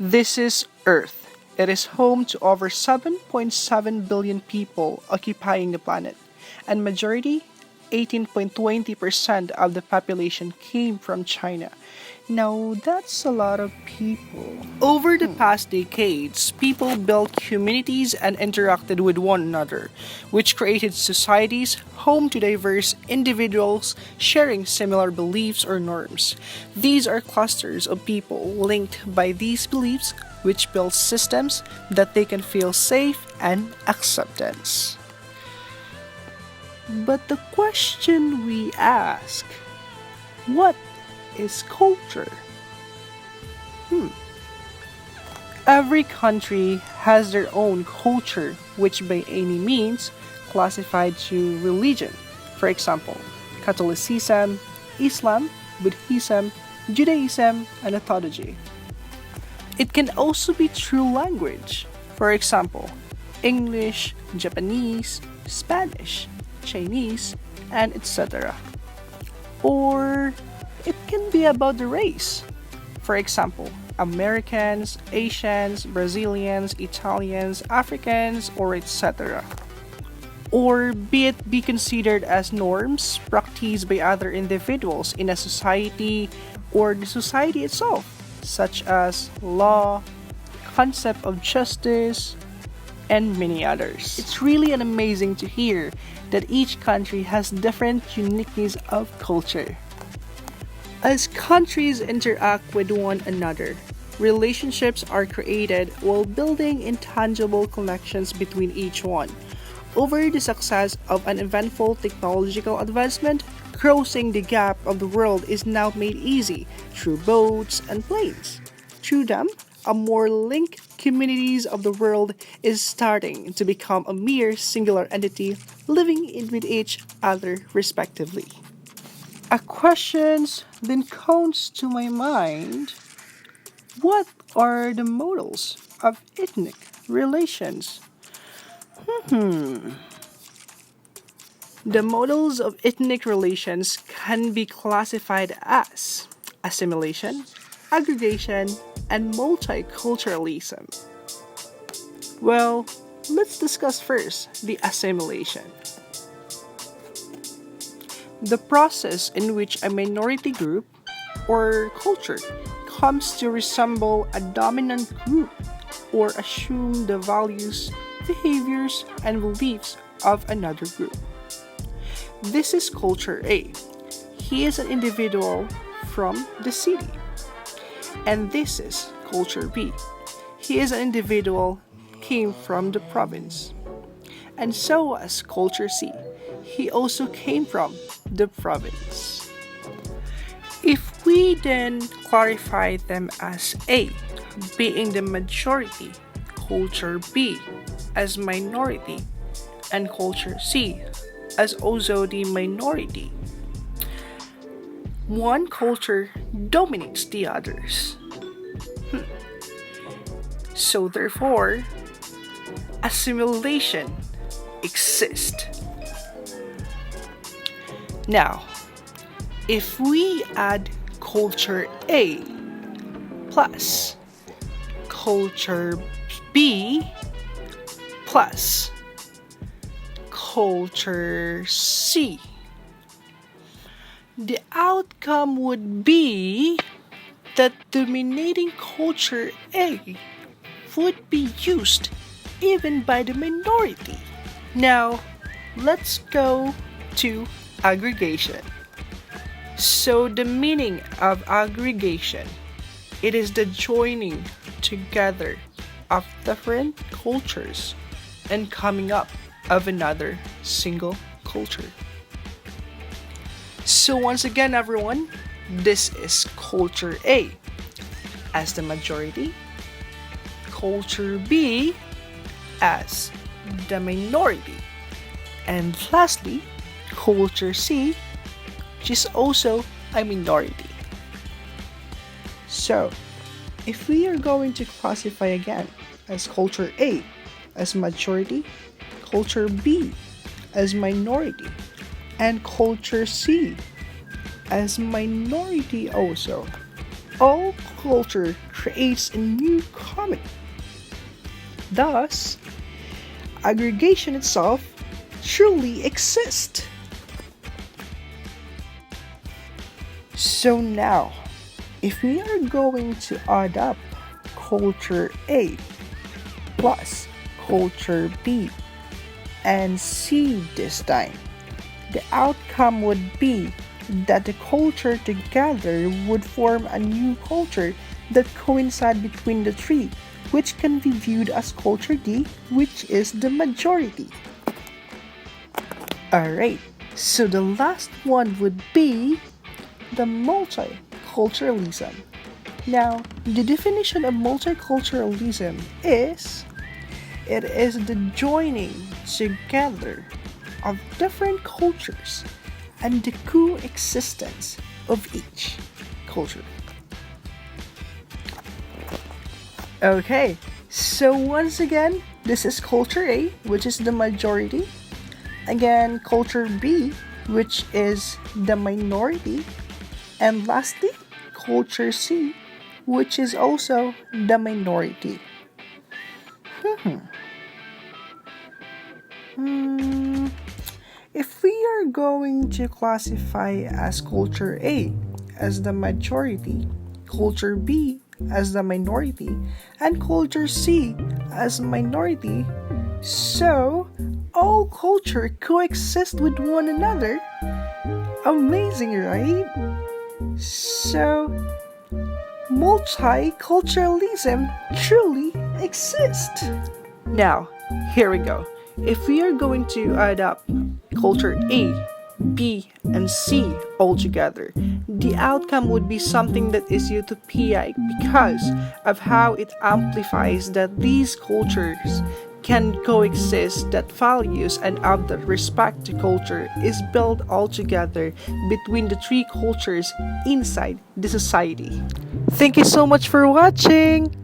This is Earth. It is home to over 7.7 billion people occupying the planet, and majority 18.20% of the population came from China. Now, that's a lot of people. Over the past decades, people built communities and interacted with one another, which created societies home to diverse individuals sharing similar beliefs or norms. These are clusters of people linked by these beliefs, which build systems that they can feel safe and acceptance. But the question we ask, what is culture? Every country has their own culture, which by any means classified to religion. For example, Catholicism, Islam, Buddhism, Judaism, and Orthodoxy. It can also be true language. For example, English, Japanese, Spanish, Chinese, and etc. Or it can be about the race. For example, Americans, Asians, Brazilians, Italians, Africans, or etc. Or be it be considered as norms practiced by other individuals in a society or the society itself, such as law, concept of justice, and many others. It's really an amazing to hear that each country has different uniqueness of culture. As countries interact with one another, relationships are created while building intangible connections between each one. Over the success of an eventful technological advancement, crossing the gap of the world is now made easy through boats and planes. Through them, a more linked communities of the world is starting to become a mere singular entity living in with each other respectively. A question then comes to my mind. What are the models of ethnic relations? The models of ethnic relations can be classified as assimilation, aggregation, and multiculturalism. Well, let's discuss first the assimilation. The process in which a minority group or culture comes to resemble a dominant group or assume the values, behaviors, and beliefs of another group. This is culture A. He is an individual from the city. And this is culture B. He is an individual came from the province. And so was culture C. He also came from the province. If we then clarify them as A being the majority, culture B as minority, and culture C as also the minority, one culture dominates the others. So therefore, assimilation exists. Now, if we add culture A plus culture B plus culture C, the outcome would be that dominating culture A would be used even by the minority. Now, let's go to aggregation. So the meaning of aggregation, it is the joining together of different cultures and coming up of another single culture. So once again everyone, this is culture A as the majority, culture B as the minority, and lastly, culture C, which is also a minority. So, if we are going to classify again as culture A as majority, culture B as minority, and culture C as minority also, all culture creates a new common. Thus, aggregation itself truly exists. So now, if we are going to add up culture A plus culture B and C this time, the outcome would be that the culture together would form a new culture that coincide between the three, which can be viewed as culture D, which is the majority. Alright, so the last one would be the multiculturalism. Now, the definition of multiculturalism is it is the joining together of different cultures and the coexistence of each culture. Okay, so once again, this is culture A, which is the majority. Again, culture B, which is the minority. And lastly, culture C, which is also the minority. If we are going to classify as culture A as the majority, culture B as the minority, and culture C as minority, so all culture coexist with one another. Amazing, right? So multiculturalism truly exists. Now, here we go. If we are going to add up culture A, B, and C all together, the outcome would be something that is utopic because of how it amplifies that these cultures can coexist, that values and of the respect to culture is built all together between the three cultures inside the society. Thank you so much for watching!